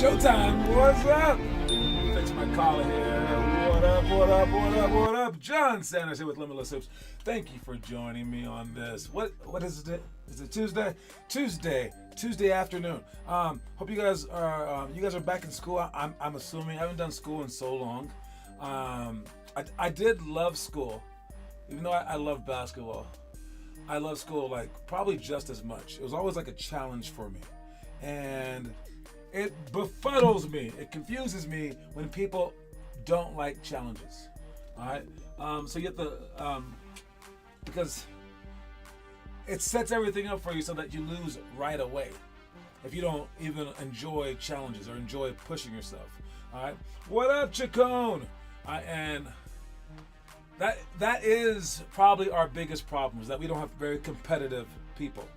Showtime, what's up? Fix my collar here. What up, what up, what up, what up? John Sanders here with Limitless Hoops. Thank you for joining me on this. What is it? Is it Tuesday? Tuesday afternoon. Hope you guys are back in school. I'm assuming I haven't done school in so long. I did love school, even though I love basketball. I love school like probably just as much. It was always like a challenge for me, and it befuddles me. It confuses me when people don't like challenges. All right. So you have to, because it sets everything up for you so that you lose right away if you don't even enjoy challenges or enjoy pushing yourself. All right. What up, Chacon? And that is probably our biggest problem, is that we don't have very competitive people.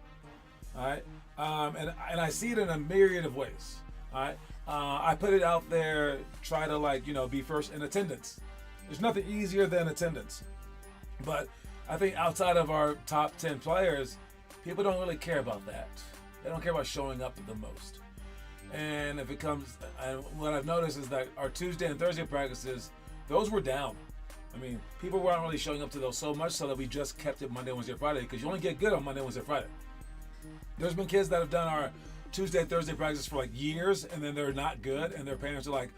All right. And I see it in a myriad of ways. All right. I put it out there, try to be first in attendance. There's nothing easier than attendance. But I think outside of our top 10 players, people don't really care about that. They don't care about showing up the most. And if it comes, what I've noticed is that our Tuesday and Thursday practices, those were down. I mean, people weren't really showing up to those so much so that we just kept it Monday, Wednesday, Friday, because you only get good on Monday, Wednesday, Friday. There's been kids that have done our Tuesday, Thursday practice for like years, and then they're not good, and their parents are like,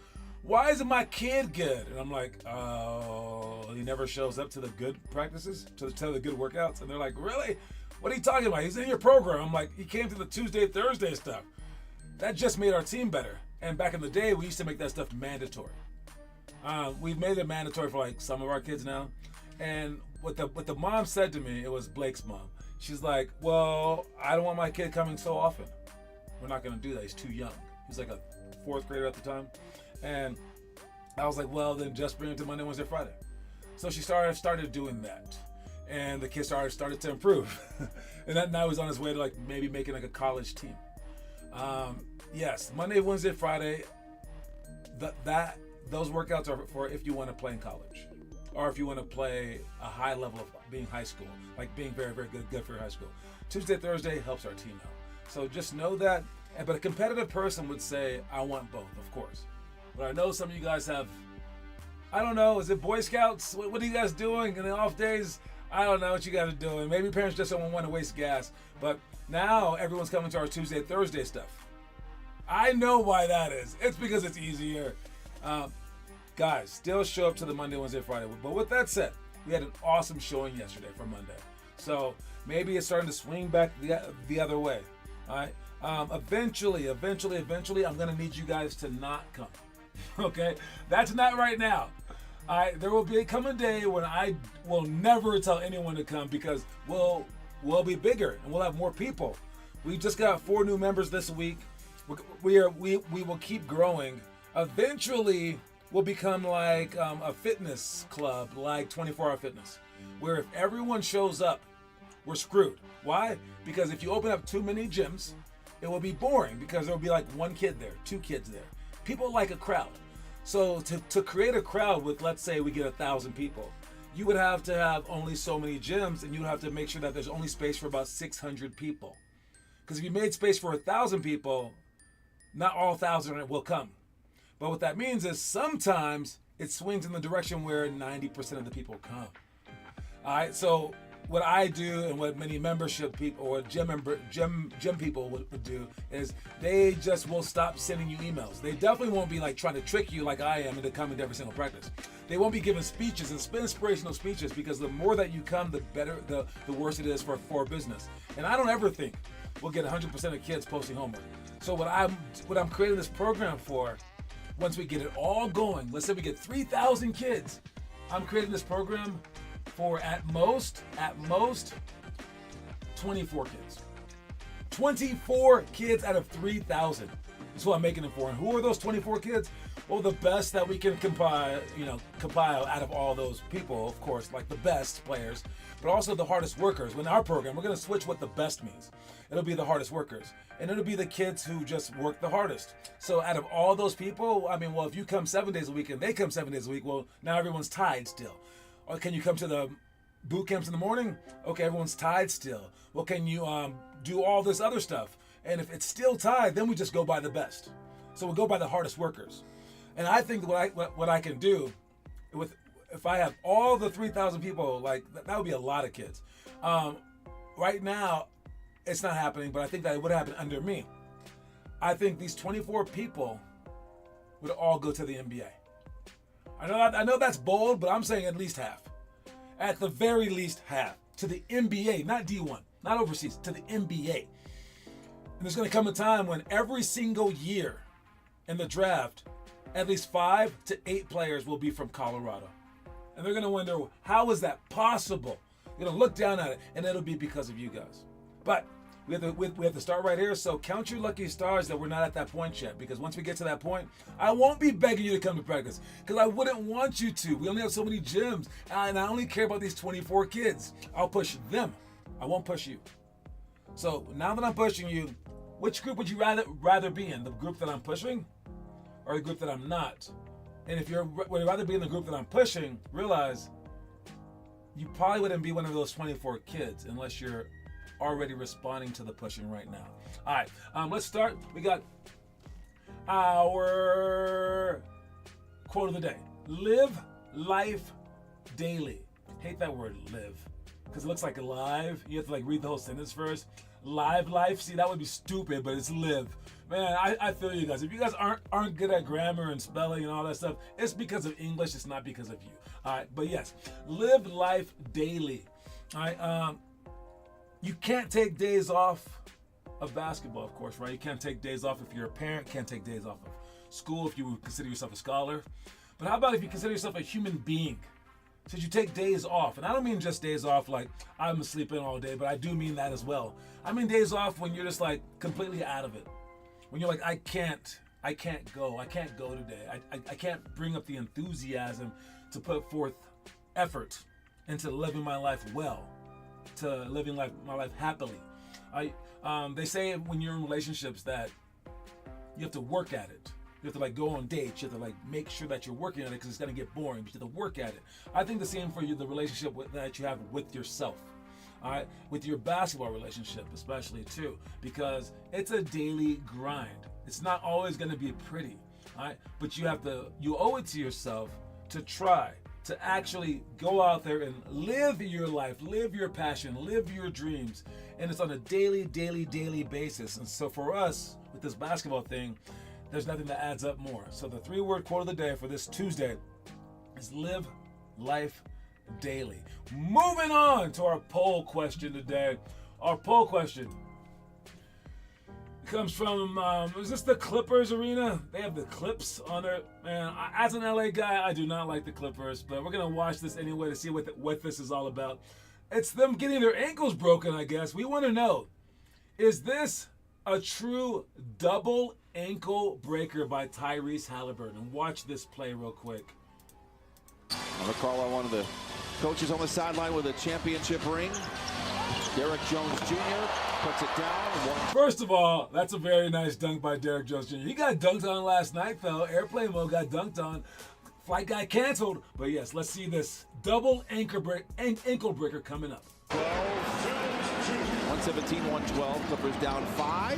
why isn't my kid good? And I'm like, oh, he never shows up to the good practices, to the good workouts. And they're like, really? What are you talking about? He's in your program. I'm like, he came to the Tuesday, Thursday stuff. That just made our team better. And back in the day, we used to make that stuff mandatory. We've made it mandatory for like some of our kids now. And what the mom said to me, it was Blake's mom. She's like, well, I don't want my kid coming so often. We're not going to do that. He's too young. He's like a fourth grader at the time. And I was like, well, then just bring him to Monday, Wednesday, Friday. So she started doing that. And the kid started to improve. And now he's on his way to like maybe making like a college team. Yes, Monday, Wednesday, Friday, those workouts are for if you want to play in college. Or if you want to play a high level of being high school, like being very, very good for your high school. Tuesday, Thursday helps our team out. So just know that. But a competitive person would say, I want both, of course. But I know some of you guys have, I don't know, is it Boy Scouts? What are you guys doing in the off days? I don't know what you guys are doing. Maybe parents just don't want to waste gas. But now everyone's coming to our Tuesday, Thursday stuff. I know why that is. It's because it's easier. Guys, still show up to the Monday, Wednesday, Friday. But with that said, we had an awesome showing yesterday for Monday. So maybe it's starting to swing back the other way. All right. Eventually, I'm going to need you guys to not come. Okay. That's not right now. All right. There will come a day when I will never tell anyone to come, because we'll be bigger and we'll have more people. We just got 4 new members this week. We will keep growing. Eventually, we'll become like a fitness club, like 24-hour fitness, where if everyone shows up, we're screwed. Why? Because if you open up too many gyms, it will be boring, because there will be like 1 kid there, 2 kids there. People like a crowd. So to create a crowd with, let's say we get 1,000 people, you would have to have only so many gyms, and you would have to make sure that there's only space for about 600 people. Because if you made space for 1,000 people, not all 1,000 will come. But what that means is sometimes it swings in the direction where 90% of the people come. All right, so what I do, and what many membership people or gym people would do, is they just will stop sending you emails. They definitely won't be like trying to trick you like I am into coming to every single practice. They won't be giving speeches and inspirational speeches, because the more that you come, the better, the worse it is for business. And I don't ever think we'll get 100% of kids posting homework. So what I'm creating this program for, once we get it all going, let's say we get 3,000 kids, I'm creating this program for at most 24 kids. 24 kids out of 3,000 is what I'm making it for. And who are those 24 kids? Well, the best that we can compile out of all those people, of course, like the best players, but also the hardest workers. In our program, we're going to switch what the best means. It'll be the hardest workers, and it'll be the kids who just work the hardest. So out of all those people, I mean, well, if you come 7 days a week and they come 7 days a week, well, now everyone's tied still. Or can you come to the boot camps in the morning? Okay, everyone's tied still. Well, can you do all this other stuff? And if it's still tied, then we just go by the best. So we'll go by the hardest workers. And I think what I can do if I have all the 3,000 people, like that would be a lot of kids. Right now, it's not happening, but I think that it would happen under me. I think these 24 people would all go to the NBA. I know that's bold, but I'm saying at least half. At the very least half. To the NBA, not D1, not overseas, to the NBA. And there's going to come a time when every single year in the draft, at least 5 to 8 players will be from Colorado. And they're going to wonder, how is that possible? They're going to look down at it, and it'll be because of you guys. But we have to start right here, so count your lucky stars that we're not at that point yet, because once we get to that point, I won't be begging you to come to practice, because I wouldn't want you to. We only have so many gyms, and I only care about these 24 kids. I'll push them. I won't push you. So now that I'm pushing you, which group would you rather be in? The group that I'm pushing or the group that I'm not? And if would you rather be in the group that I'm pushing, realize you probably wouldn't be one of those 24 kids unless you're already responding to the pushing right now. All right, let's start. We got our quote of the day. Live life daily. Hate that word, live, because it looks like alive. You have to read the whole sentence first. Live life. See, that would be stupid, but it's live. Man, I feel you guys. If you guys aren't good at grammar and spelling and all that stuff, it's because of English. It's not because of you. All right, but yes, live life daily. All right. You can't take days off of basketball, of course, right? You can't take days off if you're a parent. Can't take days off of school if you consider yourself a scholar. But how about if you consider yourself a human being? Should you take days off? And I don't mean just days off like I'm sleeping all day, but I do mean that as well. I mean days off when you're just completely out of it. When you're I can't go. I can't go today. I can't bring up the enthusiasm to put forth effort into living my life well, to living my life happily. They say when you're in relationships that you have to work at it. You have to go on dates. You have to make sure that you're working at it because it's going to get boring. But you have to work at it. I think the same for you, the relationship that you have with yourself. All right, with your basketball relationship especially too, because it's a daily grind. It's not always going to be pretty. All right, but you owe it to yourself to try to actually go out there and live your life, live your passion, live your dreams. And it's on a daily basis. And so for us, with this basketball thing, there's nothing that adds up more. So the 3-word quote of the day for this Tuesday is live life daily. Moving on to our poll question today. Our poll question comes from, is this the Clippers arena? They have the Clips on there. Man, as an LA guy, I do not like the Clippers, but we're going to watch this anyway to see what this is all about. It's them getting their ankles broken, I guess. We want to know, is this a true double ankle breaker by Tyrese Halliburton? Watch this play real quick. I'm going to call on one of the coaches on the sideline with a championship ring. Derek Jones Jr. puts it down. First of all, that's a very nice dunk by Derek Jones Jr. He got dunked on last night, though. Airplane mode got dunked on. Flight got canceled. But yes, let's see this double ankle breaker coming up. 117-112. Clippers down 5.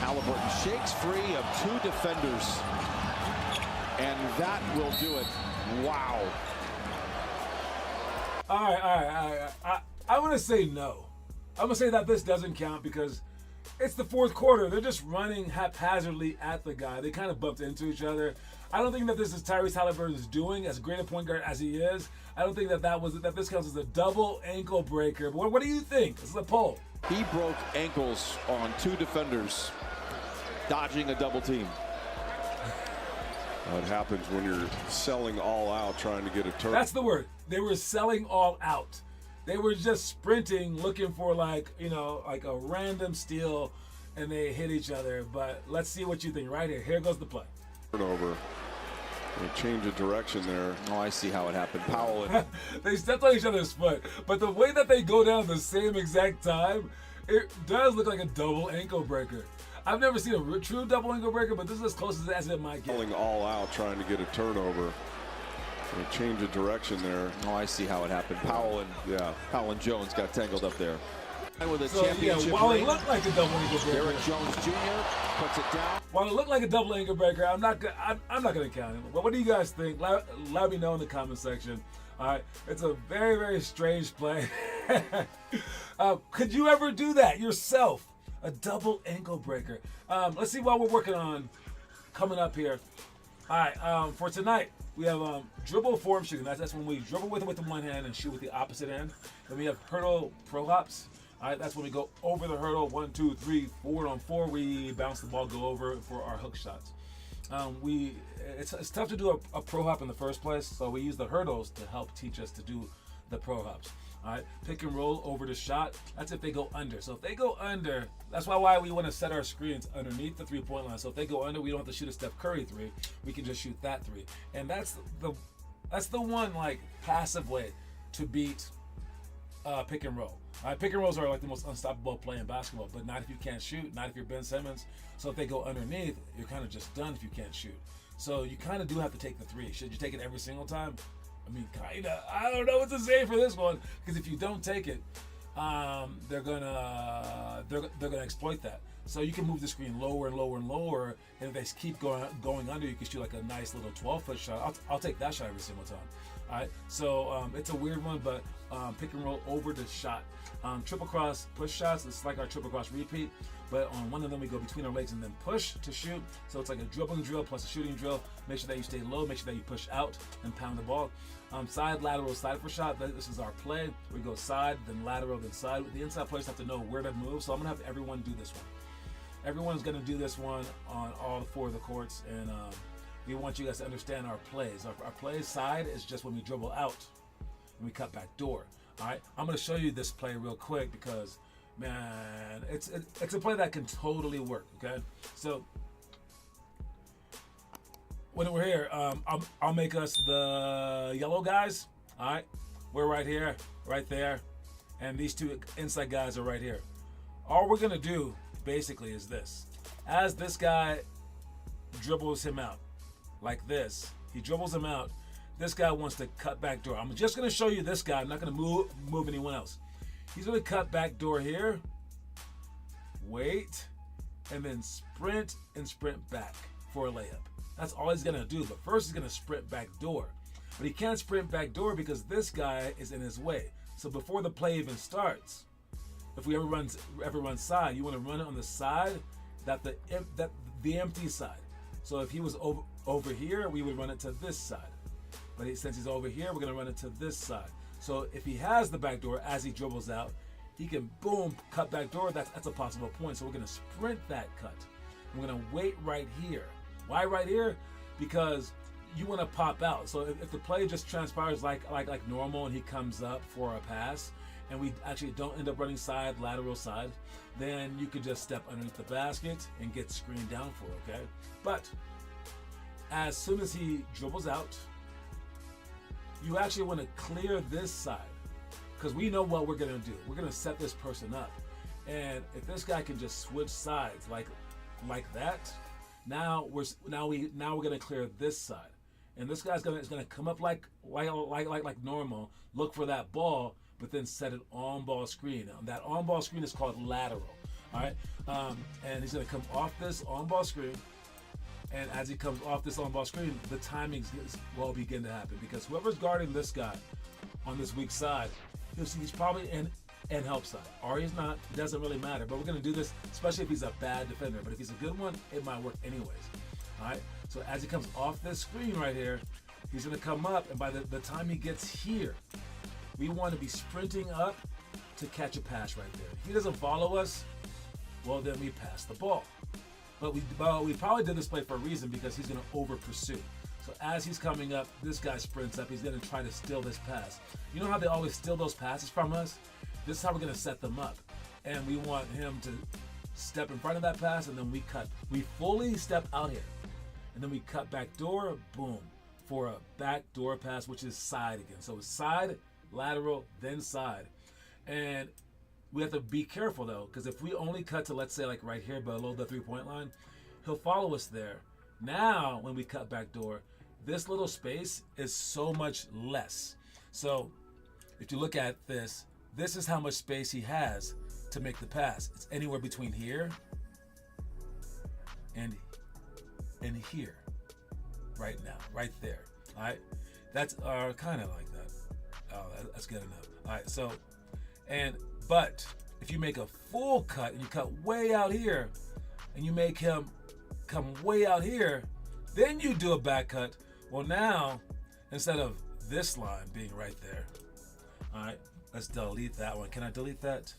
Halliburton shakes free of 2 defenders. And that will do it. Wow. All right. I'm going to say no. I'm going to say that this doesn't count because it's the fourth quarter. They're just running haphazardly at the guy. They kind of bumped into each other. I don't think that this is Tyrese Halliburton's doing, as great a point guard as he is. I don't think that this counts as a double ankle breaker. But what do you think? This is a poll. He broke ankles on 2 defenders dodging a double team. What happens when you're selling all out trying to get a turn? That's the word. They were selling all out. They were just sprinting, looking for a random steal, and they hit each other. But let's see what you think right here. Here goes the play. Turnover. A change of direction there. Oh, I see how it happened. Powell. They stepped on each other's foot. But the way that they go down at the same exact time, it does look like a double ankle breaker. I've never seen a true double ankle breaker, but this is as close as it might get. Selling all out trying to get a turnover. A change of direction there. Oh, I see how it happened. Powell and Jones got tangled up there. With a So, yeah, championship while it ring. looked like a double ankle breaker, Derek Jones Jr. puts it down. while it looked like a double ankle breaker, I'm not going to count it. But what do you guys think? Let me know in the comment section. All right, it's a very, very strange play. Could you ever do that yourself? A double ankle breaker. Let's see what we're working on coming up here. All right, for tonight, we have dribble form shooting. That's when we dribble with the one hand and shoot with the opposite hand. Then we have hurdle pro hops. All right, that's when we go over the hurdle. 1, 2, 3, 4 on 4. We bounce the ball, go over for our hook shots. It's tough to do a pro hop in the first place, so we use the hurdles to help teach us to do the pro hops. All right, pick and roll over the shot. That's if they go under. So if they go under, that's why we want to set our screens underneath the 3-point line. So if they go under, we don't have to shoot a Steph Curry 3. We can just shoot that 3. And that's the one like passive way to beat pick and roll. All right, pick and rolls are like the most unstoppable play in basketball, but not if you can't shoot, not if you're Ben Simmons. So if they go underneath, you're kind of just done if you can't shoot. So you kind of do have to take the 3. Should you take it every single time? I mean, kinda. I don't know what to say for this one, because if you don't take it, they're gonna exploit that. So you can move the screen lower and lower and lower, and if they keep going under, you can shoot like a nice little 12-foot shot. I'll take that shot every single time. All right, so it's a weird one, but pick and roll over the shot. Triple cross push shots, it's like our triple cross repeat, but on one of them we go between our legs and then push to shoot. So it's like a dribbling drill plus a shooting drill. Make sure that you stay low, make sure that you push out and pound the ball. Side, lateral, side for shot. This is our play. We go side, then lateral, then side. The inside players have to know where to move, so I'm going to have everyone do this one. Everyone's going to do this one on all 4 of the courts, and we want you guys to understand our plays. Our play side is just when we dribble out and we cut back door. All right, I'm going to show you this play real quick because, man, it's a play that can totally work. Okay, so when we're here, I'll make us the yellow guys. All right, we're right here, right there, and these 2 inside guys are right here. All we're going to do basically is this: as this guy dribbles him out like this, he dribbles him out. This guy wants to cut back door. I'm just going to show you this guy. I'm not going to move anyone else. He's going to cut back door here, wait, and then sprint and sprint back for a layup. That's all he's going to do. But first he's going to sprint back door. But he can't sprint back door because this guy is in his way. So before the play even starts, if we ever run side, you want to run it on the side that the empty side. So if he was over here, we would run it to this side. But since he's over here, we're going to run it to this side. So if he has the back door as he dribbles out, he can, boom, cut back door. That's a possible point. So we're going to sprint that cut. We're going to wait right here. Why right here? Because you want to pop out. So if the play just transpires like normal and he comes up for a pass, and we actually don't end up running side, lateral side, then you could just step underneath the basket and get screened down for, okay? But as soon as he dribbles out, you actually want to clear this side, because we know what we're going to do. We're going to set this person up. And if this guy can just switch sides like that, now we're going to clear this side. And this guy's going to come up like normal, look for that ball, but then set an on-ball screen. That on-ball screen is called lateral. All right, and he's going to come off this on-ball screen. And as he comes off this on-ball screen, the timing will begin to happen, because whoever's guarding this guy on this weak side, he's probably in help side, or he's not. It doesn't really matter. But we're going to do this, especially if he's a bad defender. But if he's a good one, it might work anyways. All right. So as he comes off this screen right here, he's going to come up, and by the time he gets here, we want to be sprinting up to catch a pass right there. If he doesn't follow us, well, then we pass the ball. But we probably did this play for a reason, because he's going to over pursue. So as he's coming up, this guy sprints up. He's going to try to steal this pass. You know how they always steal those passes from us? This is how we're going to set them up. And we want him to step in front of that pass, and then we cut. We fully step out here. And then we cut back door, boom, for a back door pass, which is side again. So it's side, lateral, then side. And we have to be careful, though, because if we only cut to, let's say, like right here below the 3-point line, he'll follow us there. Now, when we cut back door, this little space is so much less. So if you look at this, this is how much space he has to make the pass. It's anywhere between here and here, right now, right there. All right, that's kind of like that. Oh, that's good enough. All right, so but if you make a full cut and you cut way out here, and you make him come way out here, then you do a back cut. Well, now instead of this line being right there, all right, let's delete that one. Can I delete that?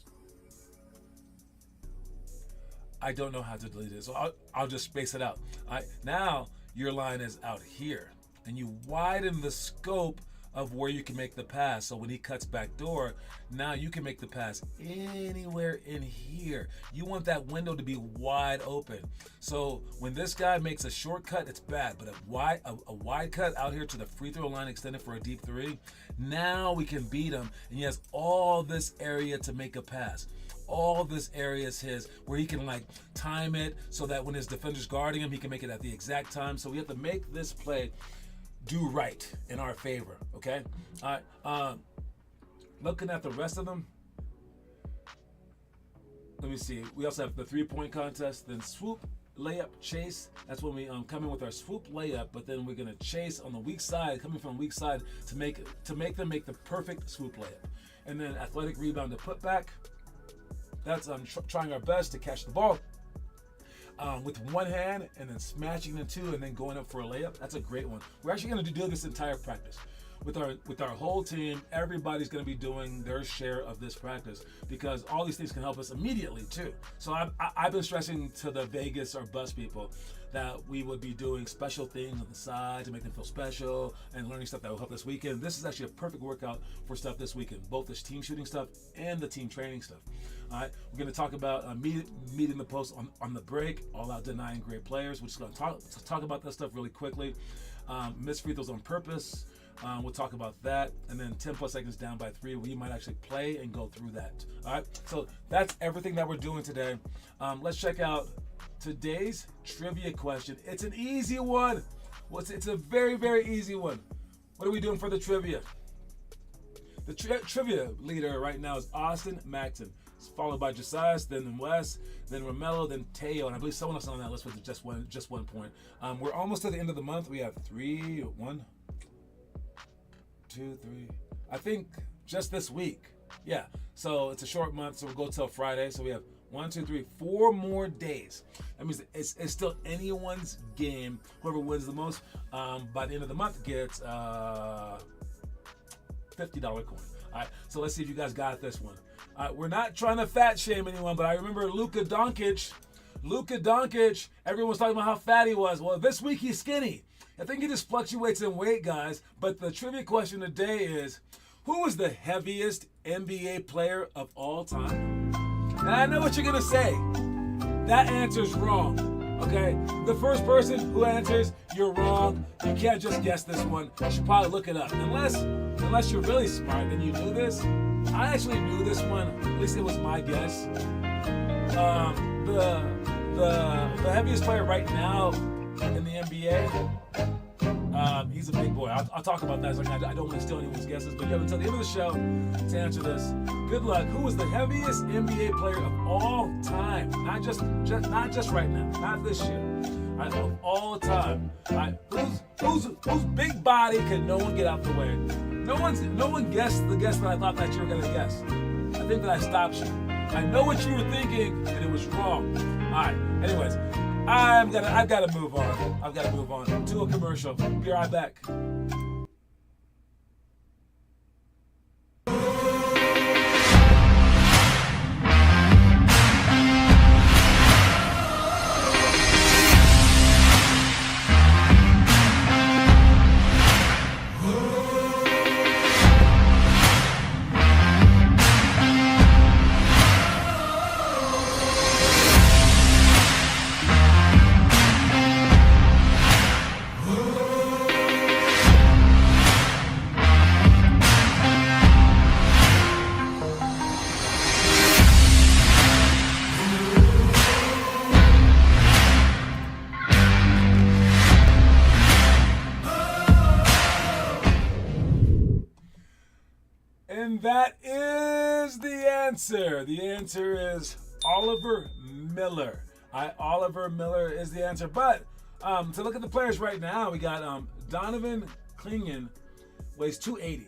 I don't know how to delete it, so I'll just space it out. All right, now your line is out here, and you widen the scope of where you can make the pass. So when he cuts back door, now you can make the pass anywhere in here. You want that window to be wide open. So when this guy makes a short cut, it's bad, but a wide cut out here to the free throw line extended for a deep three, now we can beat him, and he has all this area to make a pass. All this area is his, where he can like time it so that when his defender's guarding him, he can make it at the exact time. So we have to make this play do right in our favor, okay? All right. Looking at the rest of them, let me see. We also have the three-point contest, then swoop, layup, chase. That's when we come in with our swoop layup, but then we're gonna chase on the weak side, coming from the weak side to make them make the perfect swoop layup, and then athletic rebound to put back. That's trying our best to catch the ball with one hand and then smashing the two and then going up for a layup. That's a great one. We're actually going to do this entire practice with our whole team. Everybody's going to be doing their share of this practice because all these things can help us immediately too. So I've been stressing to the Vegas or bus people that we would be doing special things on the side to make them feel special and learning stuff that will help this weekend. This is actually a perfect workout for stuff this weekend, both the team shooting stuff and the team training stuff. All right, we're going to talk about meeting the post on the break, all out denying great players. We're just going to talk about that stuff really quickly. Miss free throws on purpose. We'll talk about that. And then 10 plus seconds down by 3, we might actually play and go through that. All right, so that's everything that we're doing today. Let's check out today's trivia question. It's an easy one. It's a very, very easy one. What are we doing for the trivia? The trivia leader right now is Austin Macton. It's followed by Josias, then Wes, then Romello, then Teo, and I believe someone else on that list with just one point. We're almost at the end of the month. We have 1, 2, 3. I think just this week. Yeah. So it's a short month, so we'll go till Friday. So we have 1, 2, 3, 4 more days. That means it's still anyone's game. Whoever wins the most by the end of the month gets $50 coin. All right. So let's see if you guys got this one. We're not trying to fat shame anyone, but I remember Luka Doncic, everyone was talking about how fat he was. Well, this week he's skinny. I think he just fluctuates in weight, guys. But the trivia question today is, who is the heaviest NBA player of all time? And I know what you're going to say. That answer's wrong. Okay? The first person who answers, you're wrong. You can't just guess this one. You should probably look it up. Unless you're really smart and you knew this. I actually knew this one. At least it was my guess. The heaviest player right now in the NBA, he's a big boy. I'll talk about that. I don't want to steal anyone's guesses, but you have until the end of the show to answer this. Good luck. Who is the heaviest NBA player of all time? Not just right now. Not this year. Right, of all time. Right, whose big body can no one get out the way? No one guessed the guess that I thought that you were gonna guess. I think that I stopped you. I know what you were thinking, and it was wrong. All right. Anyways, I've got to move on. I've got to move on to a commercial. Be right back. And that is the answer. The answer is Oliver Miller. Oliver Miller is the answer. But to look at the players right now, we got Donovan Clingan, weighs 280.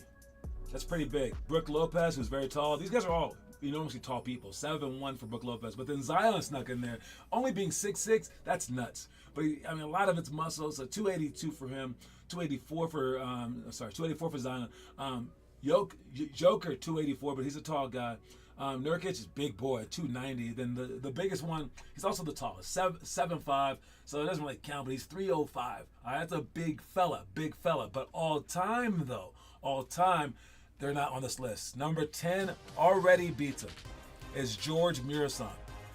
That's pretty big. Brooke Lopez, who's very tall. These guys are all enormously tall people. 7'1" for Brooke Lopez. But then Zion snuck in there. Only being 6'6", that's nuts. But I mean, a lot of it's muscle. So 282 for him. 284 for 284 for Zion. Joker 284, but he's a tall guy. Nurkic is big boy, 290. Then the biggest one, he's also the tallest, 7'5", so it doesn't really count, but he's 305. All right, that's a big fella. But all time, they're not on this list. Number 10 already beats him. Is George Mirasan,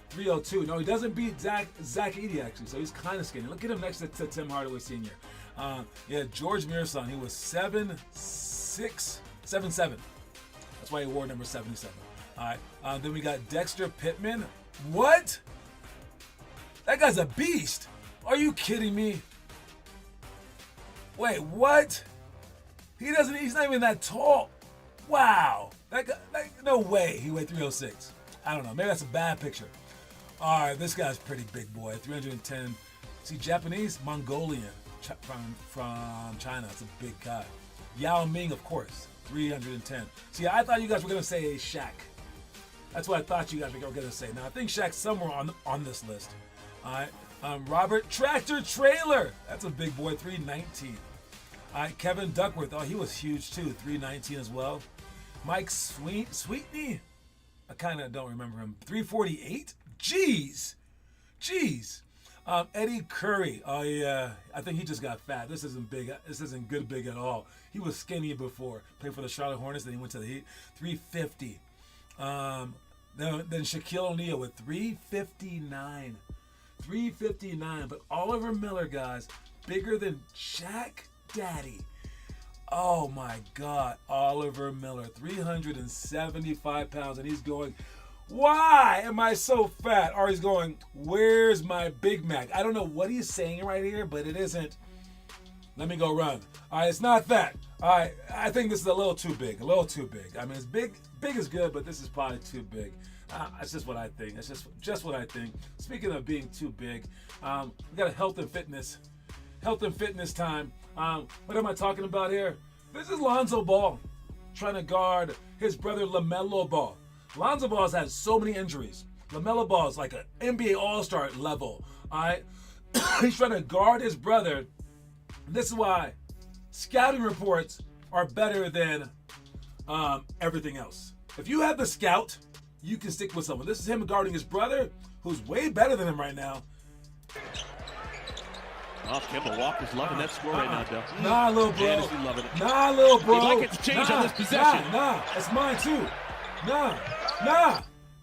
302. No, he doesn't beat Zach Edey, actually, so he's kind of skinny. Look at him next to Tim Hardaway Sr. George Mirasan, he was 7'6", 7'7". That's why he wore number 77. All right. Then we got Dexter Pittman. What? That guy's a beast. Are you kidding me? Wait, what? He's not even that tall. Wow. That guy, no way he weighed 306. I don't know. Maybe that's a bad picture. All right, this guy's pretty big boy. 310. See, Japanese, Mongolian from China. That's a big guy. Yao Ming, of course. 310. See, I thought you guys were going to say Shaq. That's what I thought you guys were going to say. Now, I think Shaq's somewhere on this list. All right. Robert Tractor Trailer. That's a big boy, 319. All right. Kevin Duckworth. Oh, he was huge, too. 319 as well. Mike Sweetney. I kind of don't remember him. 348? Jeez. Eddie Curry. Oh, yeah. I think he just got fat. This isn't big. This isn't good big at all. He was skinny before. Played for the Charlotte Hornets. Then he went to the Heat. 350. Then Shaquille O'Neal with 359. 359. But Oliver Miller, guys, bigger than Shaq Daddy. Oh, my God. Oliver Miller, 375 pounds. And he's going, why am I so fat? Or he's going, where's my Big Mac? I don't know what he's saying right here, but it isn't, let me go run. All right, it's not that. All right, I think this is a little too big. I mean, it's big is good, but this is probably too big. That's just what I think. That's just what I think. Speaking of being too big, we got a health and fitness time. What am I talking about here? This is Lonzo Ball trying to guard his brother LaMelo Ball. Lonzo Ball has had so many injuries. LaMelo Ball is like an NBA All-Star level. All right, he's trying to guard his brother. This is why scouting reports are better than everything else. If you have the scout, you can stick with someone. This is him guarding his brother, who's way better than him right now. Oh, Kemba Walker's loving that score right now, Bill. Nah, little bro. Fantasy loving it. Nah, little bro. He'd like it to change on this possession. Nah, that's mine too.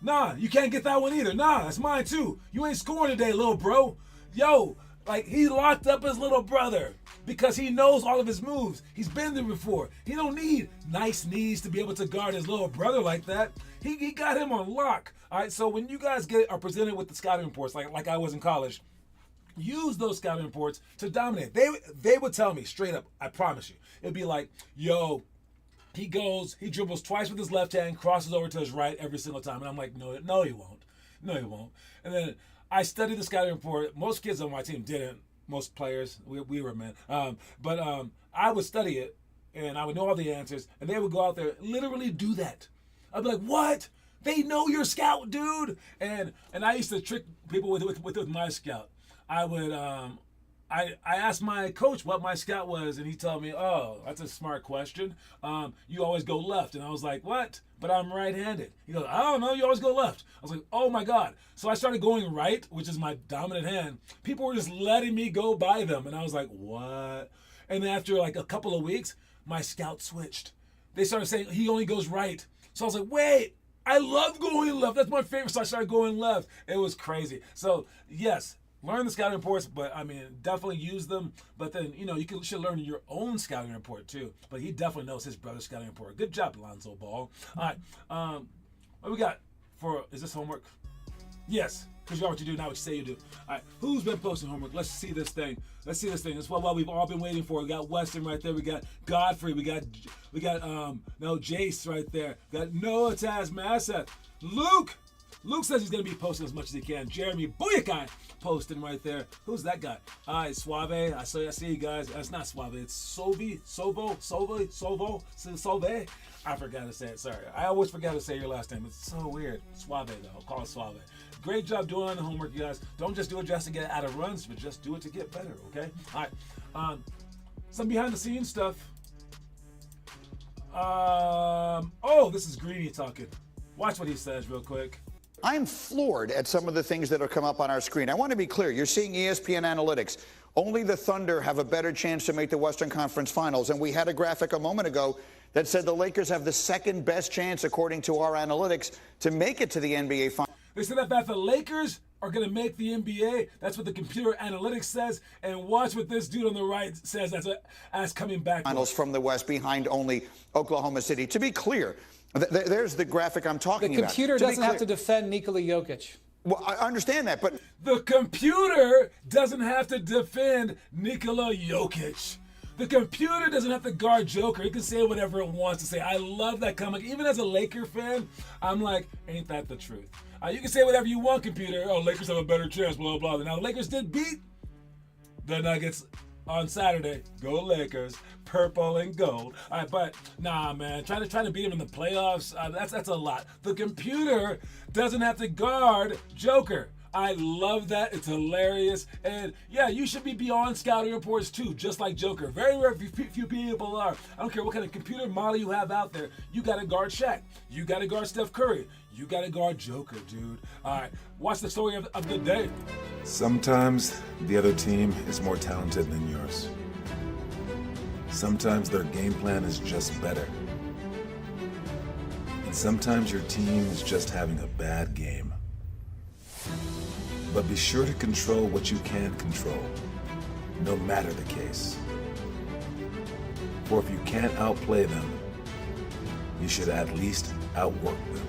Nah, you can't get that one either. Nah, that's mine too. You ain't scoring today, little bro. Yo, like he locked up his little brother because he knows all of his moves. He's been there before. He don't need nice knees to be able to guard his little brother like that. He got him on lock. All right, so when you guys are presented with the scouting reports, like I was in college, use those scouting reports to dominate. They would tell me straight up, I promise you. It'd be like, yo, he dribbles twice with his left hand, crosses over to his right every single time. And I'm like, no, he won't. And then I studied the scouting report. Most kids on my team didn't. Most players, we were men. But I would study it, and I would know all the answers, and they would go out there literally do that. I'd be like, what? They know your scout, dude. And I used to trick people with my scout. I would I asked my coach what my scout was, and he told me, oh, that's a smart question. You always go left. And I was like, what? But I'm right-handed. He goes, I don't know, you always go left. I was like, oh my God. So I started going right, which is my dominant hand. People were just letting me go by them. And I was like, what? And then after like a couple of weeks, my scout switched. They started saying he only goes right. So I was like, wait, I love going left. That's my favorite. So I started going left. It was crazy. So yes, learn the scouting reports, but I mean, definitely use them. But then, you should learn your own scouting report too. But he definitely knows his brother's scouting report. Good job, Lonzo Ball. All right, what we got is this homework? Yes, because you are what you do, not what you say you do. All right, who's been posting homework? Let's see this thing. Let's see this thing. That's what we've all been waiting for. We got Weston right there. We got Godfrey. We got Jace right there. We got Noah Tasmaseth. Luke says he's going to be posting as much as he can. Jeremy Booyakai posting right there. Who's that guy? All right, Suave. I see you guys. It's not Suave. It's Sovo. I forgot to say it. Sorry. I always forgot to say your last name. It's so weird. Suave, though. I'll call it Suave. Great job doing on the homework, you guys. Don't just do it just to get out of runs, but just do it to get better, okay? All right. Some behind-the-scenes stuff. This is Greeny talking. Watch what he says real quick. I'm floored at some of the things that have come up on our screen. I want to be clear. You're seeing ESPN analytics. Only the Thunder have a better chance to make the Western Conference Finals. And we had a graphic a moment ago that said the Lakers have the second best chance, according to our analytics, to make it to the NBA Finals. They said that the Lakers are going to make the NBA. That's what the computer analytics says. And watch what this dude on the right says as coming back. Finals from the West behind only Oklahoma City. To be clear, there's the graphic I'm talking about. The computer doesn't have to defend Nikola Jokic. Well, I understand that, but the computer doesn't have to defend Nikola Jokic. The computer doesn't have to guard Joker. It can say whatever it wants to say. I love that comic. Even as a Laker fan, I'm like, ain't that the truth? You can say whatever you want, computer. Oh, Lakers have a better chance, blah, blah, blah. Now, the Lakers did beat the Nuggets on Saturday. Go Lakers, purple and gold. All right, but nah, man, trying to beat him in the playoffs, that's a lot. The computer doesn't have to guard Joker. I love that. It's hilarious. And yeah, you should be beyond scouting reports too, just like Joker. Very few people are. I don't care what kind of computer model you have out there. You got to guard Shaq. You got to guard Steph Curry. You got to guard Joker, dude. All right, watch the story of the day. Sometimes the other team is more talented than yours. Sometimes their game plan is just better. And sometimes your team is just having a bad game. But be sure to control what you can control, no matter the case. For if you can't outplay them, you should at least outwork them.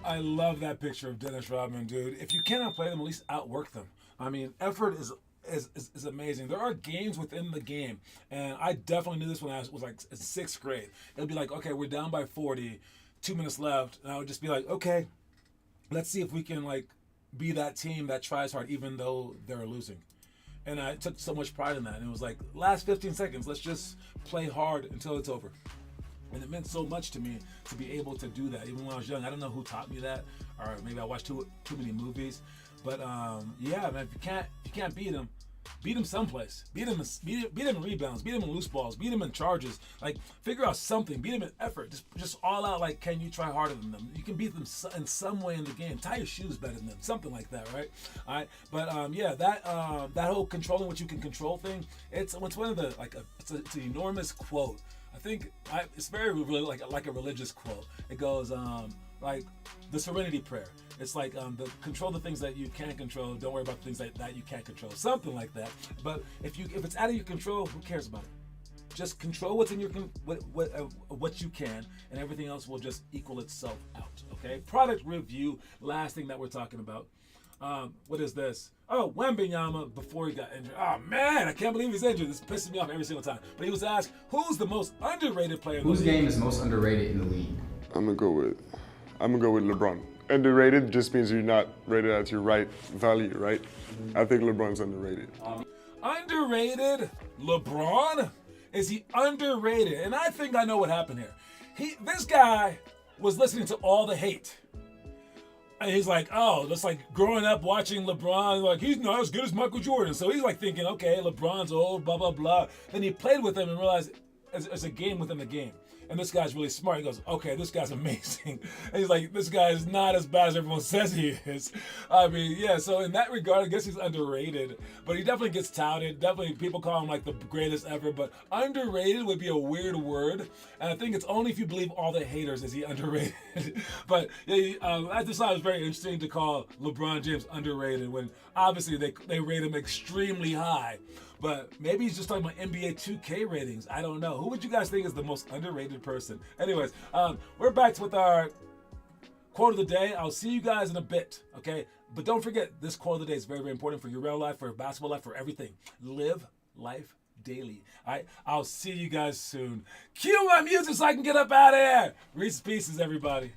I love that picture of Dennis Rodman, dude. If you can't outplay them, at least outwork them. I mean, effort is amazing. There are games within the game, and I definitely knew this when I was like in 6th grade. It'll be like, okay, we're down by 40, 2 minutes left, and I would just be like, okay, let's see if we can like be that team that tries hard even though they're losing. And I took so much pride in that. And it was like, last 15 seconds, let's just play hard until it's over. And it meant so much to me to be able to do that. Even when I was young, I don't know who taught me that, or maybe I watched too many movies. But yeah, man, if you can't beat them someplace. Beat them in rebounds. Beat them in loose balls. Beat them in charges. Like, figure out something. Beat them in effort. Just all out. Like, can you try harder than them? You can beat them in some way in the game. Tie your shoes better than them. Something like that, right? All right. But yeah, that whole controlling what you can control thing. It's one of the it's an enormous quote. I think it's very really like a religious quote. It goes like the Serenity Prayer. It's like control the things that you can control. Don't worry about the things that you can't control. Something like that. But if it's out of your control, who cares about it? Just control what's in your what you can, and everything else will just equal itself out. Okay. Product review. Last thing that we're talking about. What is this? Oh, Wembanyama before he got injured. Oh man, I can't believe he's injured. This pisses me off every single time. But he was asked, who's the most underrated player in the league? Whose game is most underrated in the league? I'm gonna go with LeBron. Underrated just means you're not rated at your right value, right? I think LeBron's underrated. Underrated? LeBron? Is he underrated? And I think I know what happened here. This guy was listening to all the hate. And he's like, oh, that's like growing up watching LeBron, like he's not as good as Michael Jordan. So he's like thinking, okay, LeBron's old, blah, blah, blah. Then he played with him and realized it's a game within the game. And this guy's really smart. He goes, okay, this guy's amazing. And he's like, this guy is not as bad as everyone says he is. I mean, yeah, so in that regard, I guess he's underrated. But he definitely gets touted. Definitely people call him like the greatest ever. But underrated would be a weird word. And I think it's only if you believe all the haters is he underrated. But I just thought it was very interesting to call LeBron James underrated when obviously they rate him extremely high. but maybe he's just talking about NBA 2K ratings. I don't know. Who would you guys think is the most underrated person? Anyways, we're back with our quote of the day. I'll see you guys in a bit, okay? But don't forget, this quote of the day is very, very important for your real life, for your basketball life, for everything. Live life daily. All right? I'll see you guys soon. Cue my music so I can get up out of here. Reese's Pieces, everybody.